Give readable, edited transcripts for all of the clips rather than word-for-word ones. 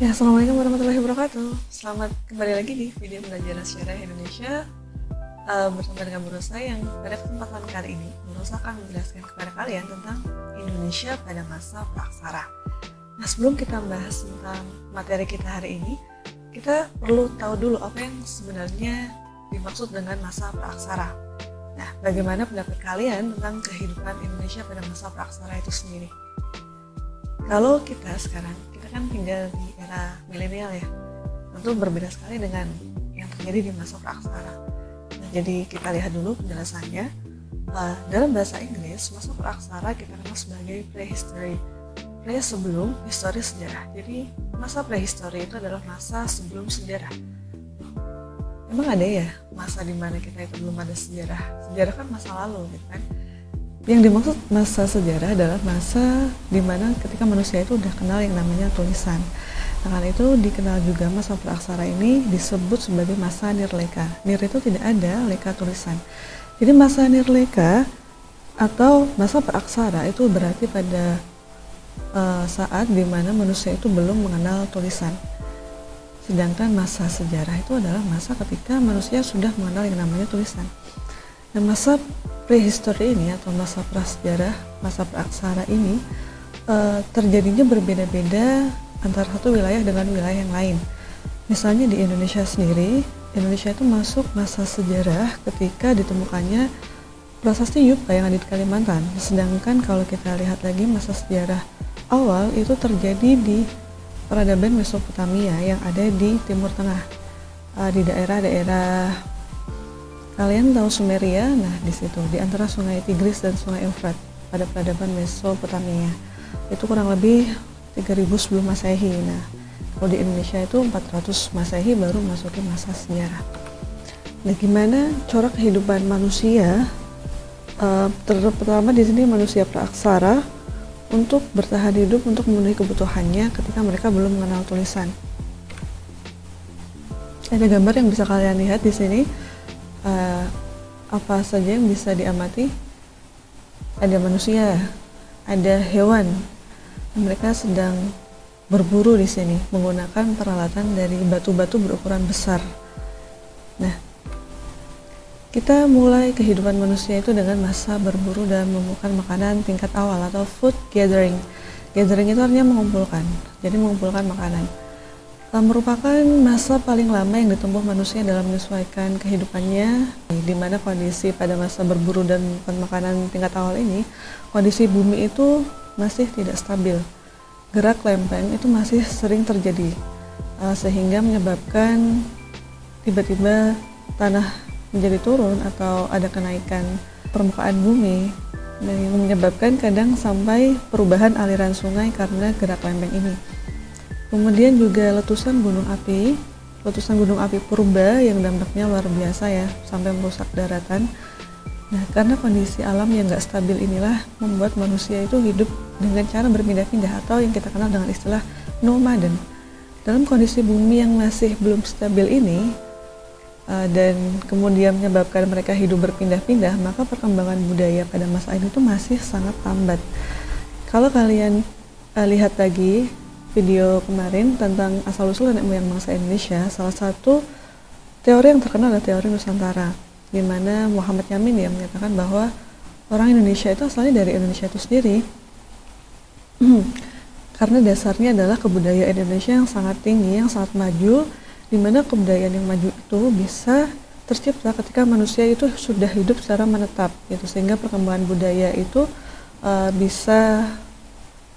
Ya, Assalamualaikum warahmatullahi wabarakatuh. Selamat kembali lagi di video belajar sejarah Indonesia bersama dengan Bu Rosa yang pada kesempatan kali ini Bu Rosa akan menjelaskan kepada kalian tentang Indonesia pada masa Praksara. Nah, sebelum kita membahas tentang materi kita hari ini, kita perlu tahu dulu apa yang sebenarnya dimaksud dengan masa Praksara. Nah, bagaimana pendapat kalian tentang kehidupan Indonesia pada masa Praksara itu sendiri? Kalau kita sekarang, kita kan tinggal di era milenial ya, tentu berbeda sekali dengan yang terjadi di masa Praksara. Nah, jadi kita lihat dulu penjelasannya. Dalam bahasa Inggris, masa Praksara kita kenal sebagai prehistory. Pre sebelum, histori sejarah. Jadi masa prehistory itu adalah masa sebelum sejarah. Emang ada ya masa dimana kita itu belum ada sejarah? Sejarah kan masa lalu gitu kan. Yang dimaksud masa sejarah adalah masa dimana ketika manusia itu udah kenal yang namanya tulisan. Nah, karena itu dikenal juga masa Praksara ini disebut sebagai masa Nirleka. Nir itu tidak ada, leka tulisan. Jadi masa Nirleka atau masa Praksara itu berarti pada saat dimana manusia itu belum mengenal tulisan. Sedangkan masa sejarah itu adalah masa ketika manusia sudah mengenal yang namanya tulisan. Nah, masa prehistory ini atau masa prasejarah, masa Praksara ini terjadinya berbeda-beda antara satu wilayah dengan wilayah yang lain. Misalnya di Indonesia sendiri, Indonesia itu masuk masa sejarah ketika ditemukannya prasasti Yupa yang ada di Kalimantan. Sedangkan kalau kita lihat lagi masa sejarah awal itu terjadi di peradaban Mesopotamia yang ada di Timur Tengah, di daerah-daerah, kalian tahu Sumeria, nah di situ di antara Sungai Tigris dan Sungai Efrat pada peradaban Mesopotamia itu kurang lebih 3000 sebelum Masehi. Nah, kalau di Indonesia itu 400 Masehi baru masuki masa sejarah. Nah, gimana corak kehidupan manusia? Terutama di sini manusia Praksara untuk bertahan hidup, untuk memenuhi kebutuhannya ketika mereka belum mengenal tulisan. Ada gambar yang bisa kalian lihat di sini. Apa saja yang bisa diamati? Ada manusia, ada hewan. Mereka sedang berburu di sini menggunakan peralatan dari batu-batu berukuran besar. Nah, kita mulai kehidupan manusia itu dengan masa berburu dan menemukan makanan tingkat awal atau food gathering. Gathering itu artinya mengumpulkan, jadi mengumpulkan makanan. Merupakan masa paling lama yang ditempuh manusia dalam menyesuaikan kehidupannya, di mana kondisi pada masa berburu dan menemukan makanan tingkat awal ini, kondisi bumi itu masih tidak stabil. Gerak lempeng itu masih sering terjadi, sehingga menyebabkan tiba-tiba tanah menjadi turun atau ada kenaikan permukaan bumi, dan yang menyebabkan kadang sampai perubahan aliran sungai karena gerak lempeng ini. Kemudian juga letusan gunung api purba yang dampaknya luar biasa ya, sampai merusak daratan. Nah, karena kondisi alam yang gak stabil inilah membuat manusia itu hidup dengan cara berpindah-pindah atau yang kita kenal dengan istilah nomaden. Dalam kondisi bumi yang masih belum stabil ini, dan kemudian menyebabkan mereka hidup berpindah-pindah, maka perkembangan budaya pada masa ini itu masih sangat lambat. Kalau kalian lihat lagi video kemarin tentang asal-usul nenek moyang bangsa Indonesia, salah satu teori yang terkenal adalah teori Nusantara, di mana Muhammad Yamin yang menyatakan bahwa orang Indonesia itu asalnya dari Indonesia itu sendiri, karena dasarnya adalah kebudayaan Indonesia yang sangat tinggi, yang sangat maju, di mana kebudayaan yang maju itu bisa tercipta ketika manusia itu sudah hidup secara menetap, gitu, sehingga perkembangan budaya itu bisa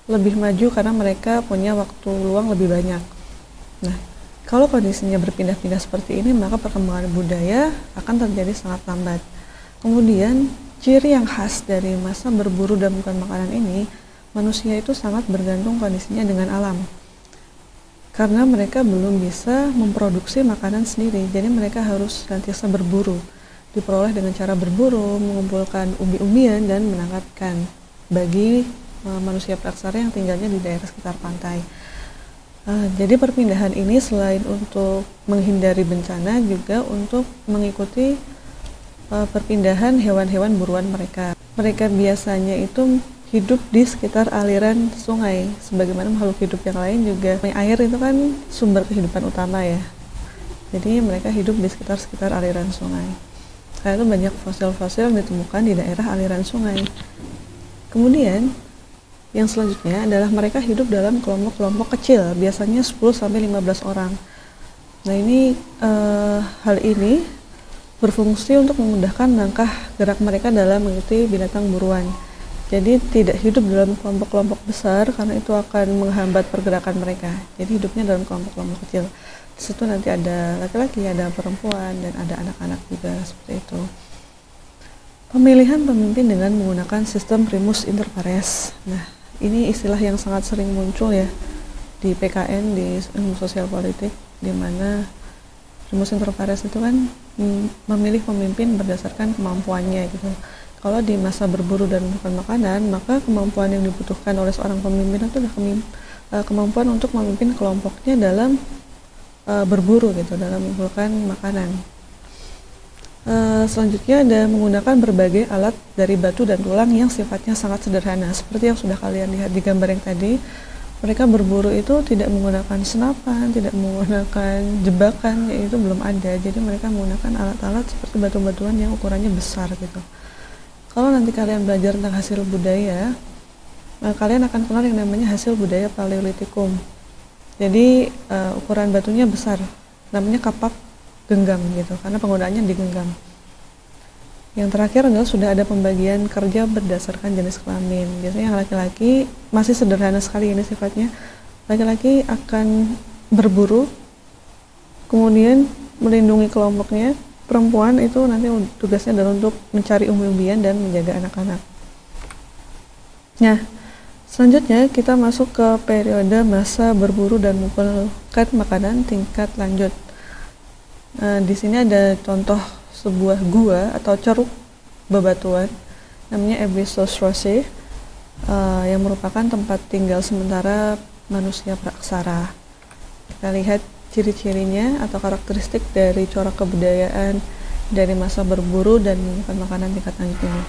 lebih maju karena mereka punya waktu luang lebih banyak. Nah, kalau kondisinya berpindah-pindah seperti ini, maka perkembangan budaya akan terjadi sangat lambat. Kemudian, ciri yang khas dari masa berburu dan bukan makanan ini, manusia itu sangat bergantung kondisinya dengan alam. Karena mereka belum bisa memproduksi makanan sendiri, jadi mereka harus senantiasa berburu. Diperoleh dengan cara berburu, mengumpulkan umbi-umbian dan menangkapkan bagi manusia Praksara yang tinggalnya di daerah sekitar pantai. Jadi perpindahan ini selain untuk menghindari bencana, juga untuk mengikuti perpindahan hewan-hewan buruan mereka. Mereka biasanya itu hidup di sekitar aliran sungai. Sebagaimana makhluk hidup yang lain juga, air itu kan sumber kehidupan utama ya. Jadi mereka hidup di sekitar aliran sungai. Karena itu banyak fosil-fosil yang ditemukan di daerah aliran sungai. Kemudian yang selanjutnya adalah mereka hidup dalam kelompok-kelompok kecil, biasanya 10-15 orang. Nah ini hal ini berfungsi untuk memudahkan langkah gerak mereka dalam mengikuti binatang buruan. Jadi tidak hidup dalam kelompok-kelompok besar karena itu akan menghambat pergerakan mereka. Jadi hidupnya dalam kelompok-kelompok kecil. Di situ nanti ada laki-laki, ada perempuan, dan ada anak-anak juga seperti itu. Pemilihan pemimpin dengan menggunakan sistem primus inter pares. Nah, ini istilah yang sangat sering muncul ya di PKN, di ilmu sosial politik, di mana primus inter pares itu kan memilih pemimpin berdasarkan kemampuannya gitu. Kalau di masa berburu dan bukan makanan, maka kemampuan yang dibutuhkan oleh seorang pemimpin itu adalah kemampuan untuk memimpin kelompoknya dalam berburu gitu, dalam mengumpulkan makanan. Selanjutnya ada menggunakan berbagai alat dari batu dan tulang yang sifatnya sangat sederhana. Seperti yang sudah kalian lihat di gambar yang tadi, mereka berburu itu tidak menggunakan senapan, tidak menggunakan jebakan, yaitu belum ada. Jadi mereka menggunakan alat-alat seperti batu-batuan yang ukurannya besar gitu. Kalau nanti kalian belajar tentang hasil budaya, kalian akan kenal yang namanya hasil budaya Paleolitikum. Jadi ukuran batunya besar, namanya kapak genggam gitu, karena penggunaannya digenggam. Yang terakhir adalah sudah ada pembagian kerja berdasarkan jenis kelamin. Biasanya yang laki-laki masih sederhana sekali ini sifatnya. Laki-laki akan berburu, kemudian melindungi kelompoknya. Perempuan itu nanti tugasnya adalah untuk mencari umbi-umbian dan menjaga anak-anak. Nah, selanjutnya kita masuk ke periode masa berburu dan mengumpulkan makanan tingkat lanjut. Di sini ada contoh sebuah gua atau ceruk bebatuan namanya Abyssos Roche, yang merupakan tempat tinggal sementara manusia praaksara. Kita lihat ciri-cirinya atau karakteristik dari corak kebudayaan dari masa berburu dan makanan tingkat lanjut ini.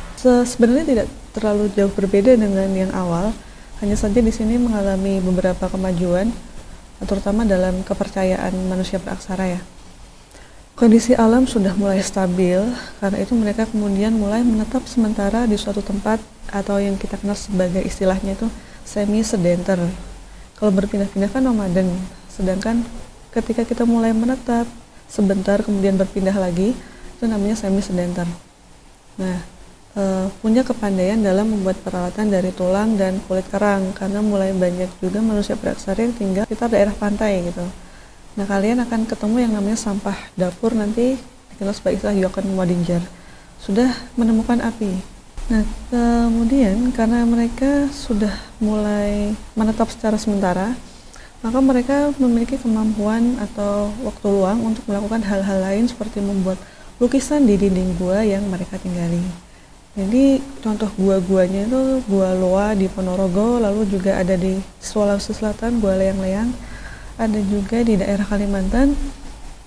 Sebenarnya tidak terlalu jauh berbeda dengan yang awal, hanya saja di sini mengalami beberapa kemajuan, terutama dalam kepercayaan manusia praaksara ya. Kondisi alam sudah mulai stabil, karena itu mereka kemudian mulai menetap sementara di suatu tempat atau yang kita kenal sebagai istilahnya itu semi-sedenter. Kalau berpindah-pindah kan nomaden, sedangkan ketika kita mulai menetap sebentar kemudian berpindah lagi, itu namanya semi-sedenter. Nah, punya kepandaian dalam membuat peralatan dari tulang dan kulit kerang, karena mulai banyak juga manusia praaksara yang tinggal di sekitar daerah pantai gitu. Nah, kalian akan ketemu yang namanya sampah dapur, nanti dikenal sebagai istilah Jochen Wadinger. Sudah menemukan api. Nah, kemudian karena mereka sudah mulai menetap secara sementara, maka mereka memiliki kemampuan atau waktu luang untuk melakukan hal-hal lain seperti membuat lukisan di dinding gua yang mereka tinggali. Jadi contoh gua-guanya itu Gua Loa di Ponorogo, lalu juga ada di Sulawesi Selatan Gua Leang-Leang, ada juga di daerah Kalimantan.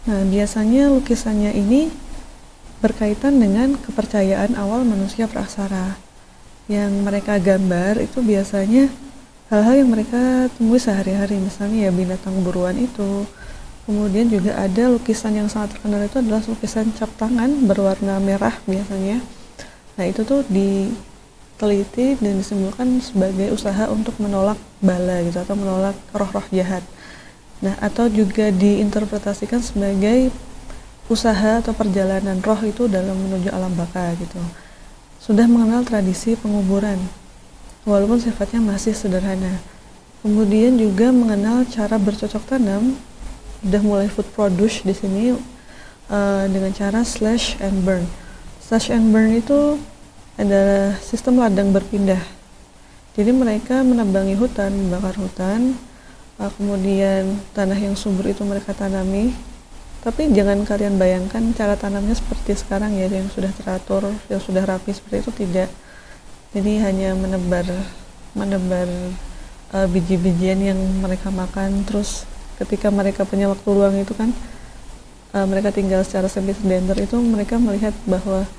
Nah, biasanya lukisannya ini berkaitan dengan kepercayaan awal manusia praaksara. Yang mereka gambar itu biasanya hal-hal yang mereka temui sehari-hari, misalnya ya binatang buruan itu. Kemudian juga ada lukisan yang sangat terkenal itu adalah lukisan cap tangan berwarna merah biasanya. Nah, itu tuh diteliti dan disimpulkan sebagai usaha untuk menolak bala gitu, atau menolak roh-roh jahat. Nah, atau juga diinterpretasikan sebagai usaha atau perjalanan roh itu dalam menuju alam baka gitu. Sudah mengenal tradisi penguburan, walaupun sifatnya masih sederhana. Kemudian juga mengenal cara bercocok tanam, udah mulai food produce di sini dengan cara slash and burn. Slash and burn itu adalah sistem ladang berpindah. Jadi mereka menebangi hutan, membakar hutan, kemudian tanah yang subur itu mereka tanami. Tapi jangan kalian bayangkan cara tanamnya seperti sekarang ya, yang sudah teratur, yang sudah rapi, seperti itu tidak. Jadi hanya menebar biji-bijian yang mereka makan. Terus ketika mereka punya waktu luang itu kan, mereka tinggal secara semi-sedenter, itu mereka melihat bahwa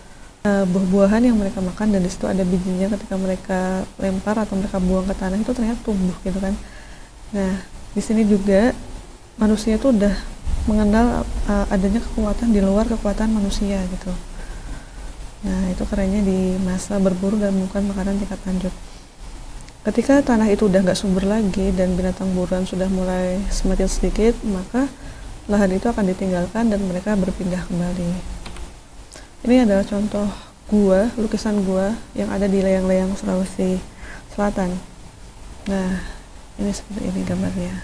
buah-buahan yang mereka makan, dan di situ ada bijinya. Ketika mereka lempar atau mereka buang ke tanah itu ternyata tumbuh gitu kan. Nah, di sini juga manusia itu udah mengenal adanya kekuatan di luar kekuatan manusia gitu. Nah, itu kerennya di masa berburu dan menemukan makanan tingkat lanjut. Ketika tanah itu udah nggak subur lagi dan binatang buruan sudah mulai semakin sedikit, maka lahan itu akan ditinggalkan dan mereka berpindah kembali. Ini adalah contoh lukisan gua yang ada di layang-layang Sulawesi Selatan. Nah, ini seperti ini gambarnya.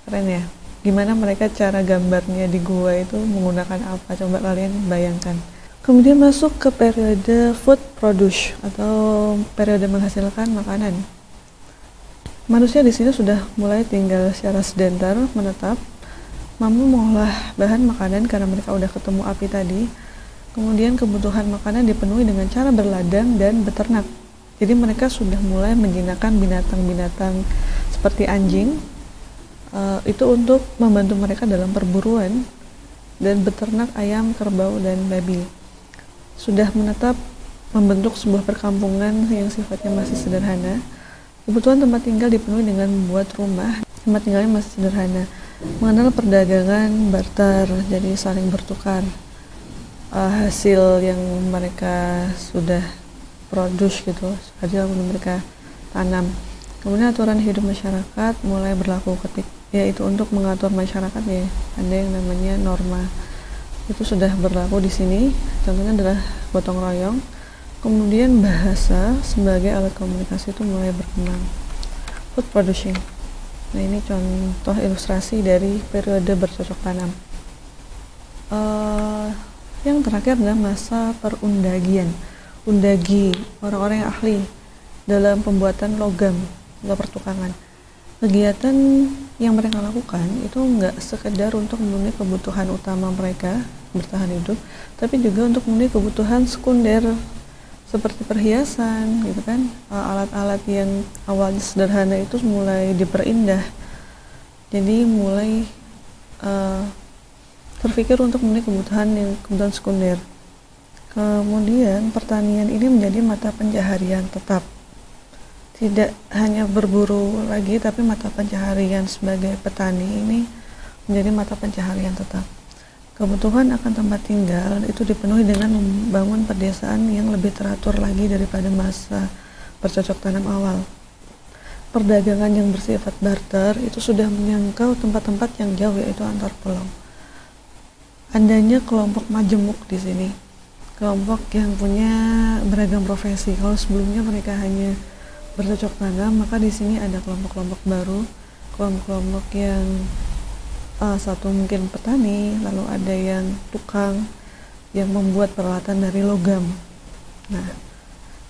Keren ya? Gimana mereka cara gambarnya di gua itu menggunakan apa? Coba kalian bayangkan. Kemudian masuk ke periode food produce atau periode menghasilkan makanan. Manusia di sini sudah mulai tinggal secara sedentar, menetap, mampu mengolah bahan makanan karena mereka udah ketemu api tadi. Kemudian kebutuhan makanan dipenuhi dengan cara berladang dan beternak. Jadi mereka sudah mulai menjinakkan binatang-binatang seperti anjing, itu untuk membantu mereka dalam perburuan, dan beternak ayam, kerbau, dan babi. Sudah menetap membentuk sebuah perkampungan yang sifatnya masih sederhana. Kebutuhan tempat tinggal dipenuhi dengan membuat rumah, tempat tinggalnya masih sederhana. Mengenal perdagangan barter, jadi saling bertukar hasil yang mereka sudah produce gitu, hasil yang mereka tanam. Kemudian aturan hidup masyarakat mulai berlaku yaitu untuk mengatur masyarakat ya, ada yang namanya norma. Itu sudah berlaku di sini. Contohnya adalah gotong royong. Kemudian bahasa sebagai alat komunikasi itu mulai berkembang. Food producing. Nah, ini contoh ilustrasi dari periode bercocok tanam. Yang terakhir adalah masa perundagian. Undagi, orang-orang yang ahli dalam pembuatan logam atau pertukangan. Kegiatan yang mereka lakukan itu nggak sekedar untuk memenuhi kebutuhan utama mereka bertahan hidup, tapi juga untuk memenuhi kebutuhan sekunder seperti perhiasan gitu kan. Alat-alat yang awalnya sederhana itu mulai diperindah, jadi mulai terpikir untuk memenuhi kebutuhan sekunder. Kemudian pertanian ini menjadi mata pencaharian tetap, tidak hanya berburu lagi, tapi mata pencaharian sebagai petani ini menjadi mata pencaharian tetap. Kebutuhan akan tempat tinggal itu dipenuhi dengan membangun pedesaan yang lebih teratur lagi daripada masa bercocok tanam awal. Perdagangan yang bersifat barter itu sudah menyangkau tempat-tempat yang jauh, yaitu antar pulau. Adanya kelompok majemuk di sini, kelompok yang punya beragam profesi. Kalau sebelumnya mereka hanya bercocok tanam, maka di sini ada kelompok-kelompok baru, kelompok-kelompok yang satu mungkin petani, lalu ada yang tukang yang membuat peralatan dari logam. Nah,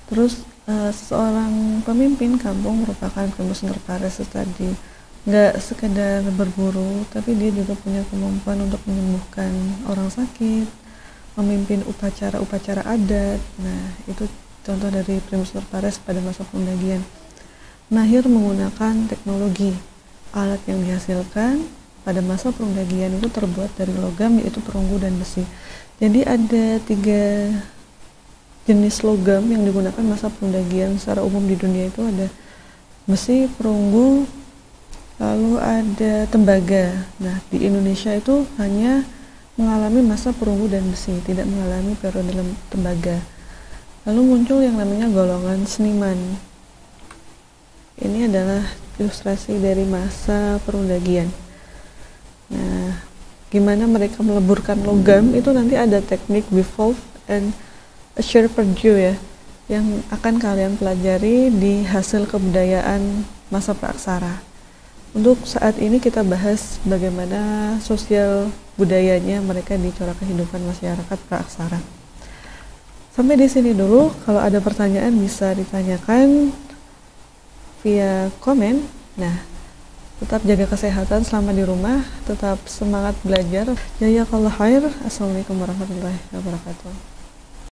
terus seorang pemimpin kampung merupakan primus inter pares tadi. Nggak sekedar berburu, tapi dia juga punya kemampuan untuk menyembuhkan orang sakit, memimpin upacara-upacara adat. Nah, itu contoh dari primus inter pares pada masa perundagian. Mahir menggunakan teknologi. Alat yang dihasilkan pada masa perundagian itu terbuat dari logam, yaitu perunggu dan besi. Jadi ada 3 jenis logam yang digunakan masa perundagian secara umum di dunia. Itu ada besi, perunggu, lalu ada tembaga. Nah, di Indonesia itu hanya mengalami masa perunggu dan besi, tidak mengalami periode tembaga. Lalu muncul yang namanya golongan seniman. Ini adalah ilustrasi dari masa perundagian. Nah, gimana mereka meleburkan logam, itu nanti ada teknik Bivolf and Assure Perdue ya, yang akan kalian pelajari di hasil kebudayaan masa praaksara. Untuk saat ini kita bahas bagaimana sosial budayanya mereka di corak kehidupan masyarakat praaksara. Sampai di sini dulu. Kalau ada pertanyaan bisa ditanyakan via komen. Nah, tetap jaga kesehatan selama di rumah, tetap semangat belajar. Jazakallahu khair. Assalamualaikum warahmatullahi wabarakatuh.